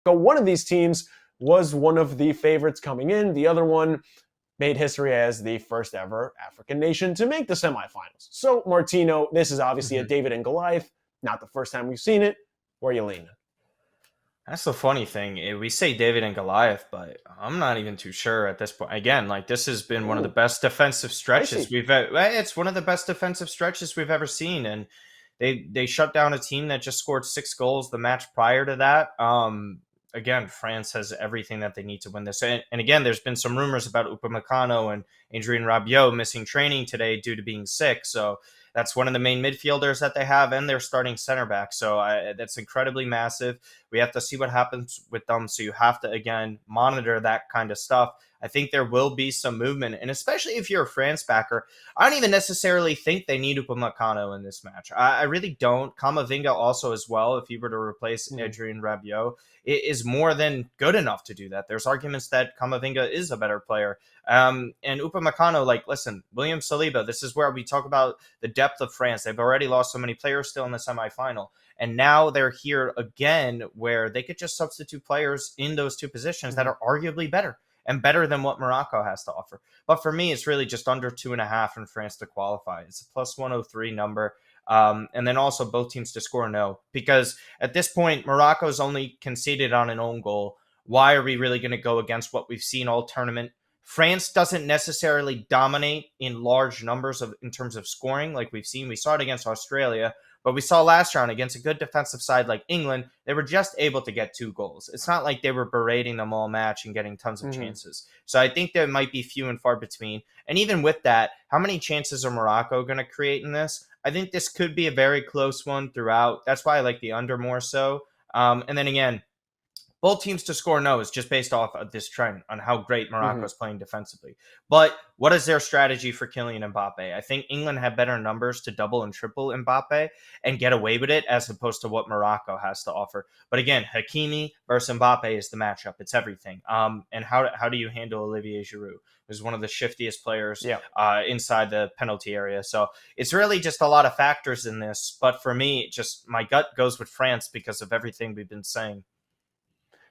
But one of these teams was one of the favorites coming in. The other one made history as the first ever African nation to make the semifinals. So, Martino, this is obviously a David and Goliath. Not the first time we've seen it. Where are you leaning? That's the funny thing. We say David and Goliath, but I'm not even too sure at this point. Again, like this has been one of the best defensive stretches we've. It's one of the best defensive stretches we've ever seen, and they shut down a team that just scored 6 goals the match prior to that. Again, France has everything that they need to win this. And again, there's been some rumors about Upamecano and Adrien Rabiot missing training today due to being sick. So that's one of the main midfielders that they have, and they're starting center back. So that's incredibly massive. We have to see what happens with them. So you have to, again, monitor that kind of stuff. I think there will be some movement. And especially if you're a France backer, I don't even necessarily think they need Upamecano in this match. I really don't. Camavinga also as well, if you were to replace Adrien Rabiot, it is more than good enough to do that. There's arguments that Camavinga is a better player. And Upamecano, like, listen, William Saliba, this is where we talk about the depth of France. They've already lost so many players still in the semifinal. And now they're here again where they could just substitute players in those two positions that are arguably better and better than what Morocco has to offer. But for me, it's really just under 2.5 in France to qualify. It's a plus 103 number. And then also both teams to score no, because at this point, Morocco's only conceded on an own goal. Why are we really going to go against what we've seen all tournament? France doesn't necessarily dominate in large numbers in terms of scoring like we've seen. We saw it against Australia, but we saw last round against a good defensive side like England, they were just able to get 2 goals. It's not like they were berating them all match and getting tons of chances. So I think there might be few and far between. And even with that, how many chances are Morocco going to create in this? I think this could be a very close one throughout. That's why I like the under more so. And then again, both teams to score no is just based off of this trend on how great Morocco is playing defensively. But what is their strategy for Kylian Mbappe? I think England have better numbers to double and triple Mbappe and get away with it as opposed to what Morocco has to offer. But again, Hakimi versus Mbappe is the matchup. It's everything. And how do you handle Olivier Giroud, who's one of the shiftiest players inside the penalty area? So it's really just a lot of factors in this. But for me, just my gut goes with France because of everything we've been saying.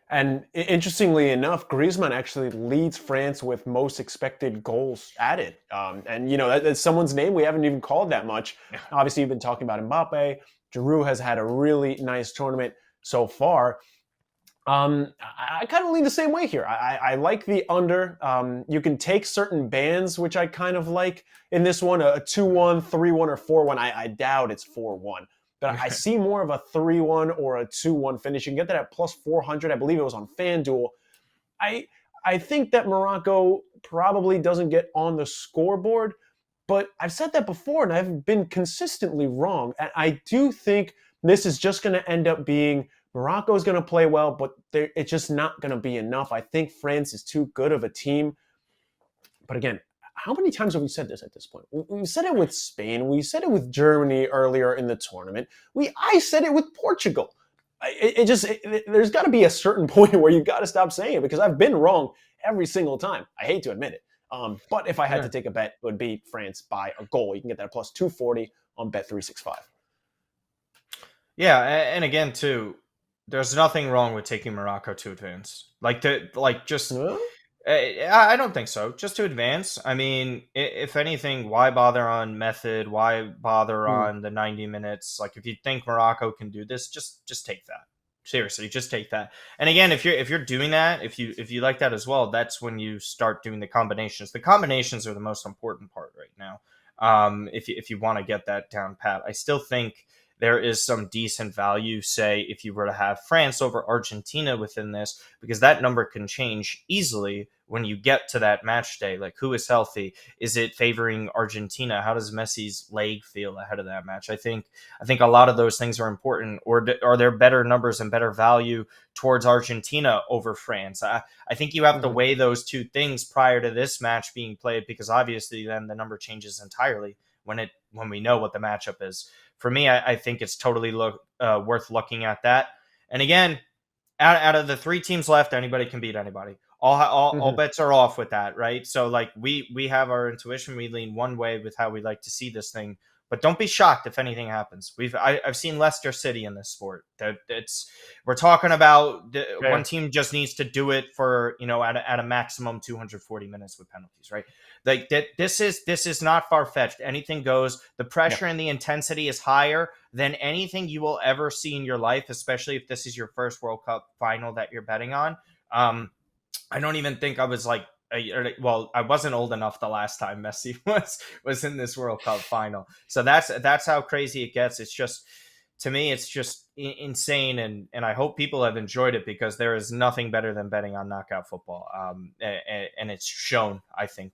And interestingly enough, Griezmann actually leads France with most expected goals added. And, you know, that's someone's name we haven't even called that much. Obviously, you've been talking about Mbappe. Giroud has had a really nice tournament so far. I kind of lean the same way here. I like the under. You can take certain bands, which I kind of like in this one, a 2-1, 3-1, or 4-1. I doubt it's 4-1. But I see more of a 3-1 or a 2-1 finish. You can get that at plus 400. I believe it was on FanDuel. I think that Morocco probably doesn't get on the scoreboard, but I've said that before, and I've been consistently wrong. And I do think this is just going to end up being Morocco is going to play well, but it's just not going to be enough. I think France is too good of a team. But again, how many times have we said this at this point? We said it with Spain. We said it with Germany earlier in the tournament. I said it with Portugal. There's got to be a certain point where you've got to stop saying it because I've been wrong every single time. I hate to admit it. But if I had to take a bet, it would be France by a goal. You can get that at plus 240 on Bet365. Yeah, and again, too, there's nothing wrong with taking Morocco to advance. I don't think so. Just to advance. I mean, if anything, why bother on method? Why bother on the 90 minutes? Like, if you think Morocco can do this, just take that. Seriously, just take that. And again, if you're doing that, if you like that as well, that's when you start doing the combinations. The combinations are the most important part right now. If you want to get that down pat, I still think there is some decent value, say, if you were to have France over Argentina within this, because that number can change easily when you get to that match day. Like, who is healthy? Is it favoring Argentina? How does Messi's leg feel ahead of that match? I think a lot of those things are important. Or are there better numbers and better value towards Argentina over France? I think you have to weigh those two things prior to this match being played, because obviously then the number changes entirely when we know what the matchup is. For me, I think it's totally worth looking at that. And again, out of the 3 teams left, anybody can beat anybody. All bets are off with that, right? So like we have our intuition. We lean one way with how we like to see this thing But don't be shocked if anything happens. I've seen Leicester City in this sport. We're talking about one team just needs to do it for at a maximum 240 minutes with penalties, right? Like this is not far fetched. Anything goes. The pressure and the intensity is higher than anything you will ever see in your life, especially if this is your first World Cup final that you're betting on. I don't even think I was like. I wasn't old enough the last time Messi was in this World Cup final. So that's how crazy it gets. It's just, to me, it's just insane, and I hope people have enjoyed it, because there is nothing better than betting on knockout football. And it's shown, I think.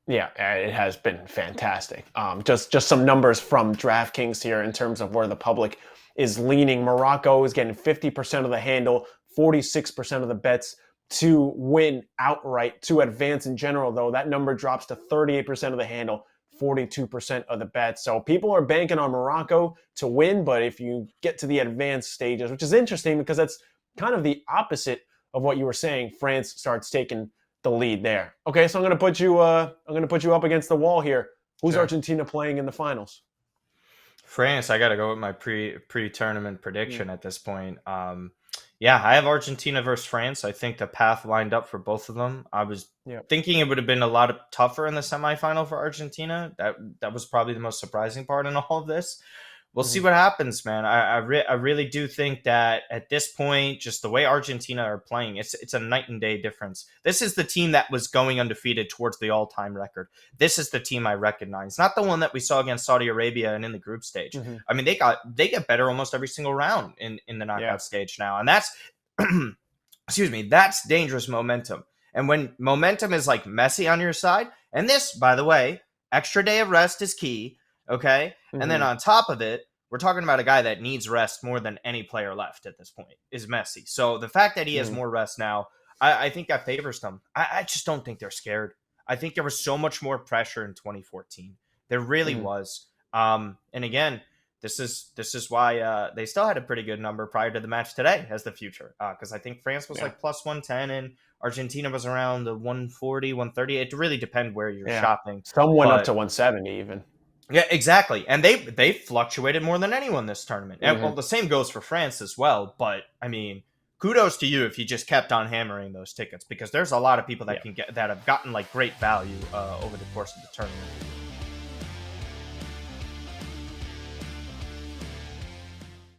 Yeah, it has been fantastic. Just some numbers from DraftKings here in terms of where the public is leaning. Morocco is getting 50% of the handle, 46% of the bets to win outright. To advance in general, though, that number drops to 38% of the handle, 42% of the bets. So people are banking on Morocco to win, but if you get to the advanced stages, which is interesting because that's kind of the opposite of what you were saying, France starts taking the lead there. Okay, so I'm going to put you up against the wall here. Who's Sure. Argentina playing in the finals? France. I got to go with my pre-tournament prediction at this point. Yeah, I have Argentina versus France. I think the path lined up for both of them. I was thinking it would have been a lot tougher in the semifinal for Argentina. That was probably the most surprising part in all of this. We'll see what happens, man. I really do think that at this point, just the way Argentina are playing, it's a night and day difference. This is the team that was going undefeated towards the all-time record. This is the team I recognize, not the one that we saw against Saudi Arabia and in the group stage. I mean, they get better almost every single round in the knockout stage now, and that's excuse me, that's dangerous momentum. And when momentum is like Messi on your side, and this, by the way, extra day of rest is key. Okay. And then on top of it, we're talking about a guy that needs rest more than any player left at this point is Messi. So the fact that he has more rest now, I think that favors them. I just don't think they're scared. I think there was so much more pressure in 2014. There really was. And again, this is why they still had a pretty good number prior to the match today as the future. Because I think France was like plus 110 and Argentina was around the 140, 130. It really depends where you're shopping. Some went up to 170 even. Yeah, exactly. And they fluctuated more than anyone this tournament. And well, the same goes for France as well. But I mean, kudos to you if you just kept on hammering those tickets, because there's a lot of people that can get that have gotten like great value over the course of the tournament.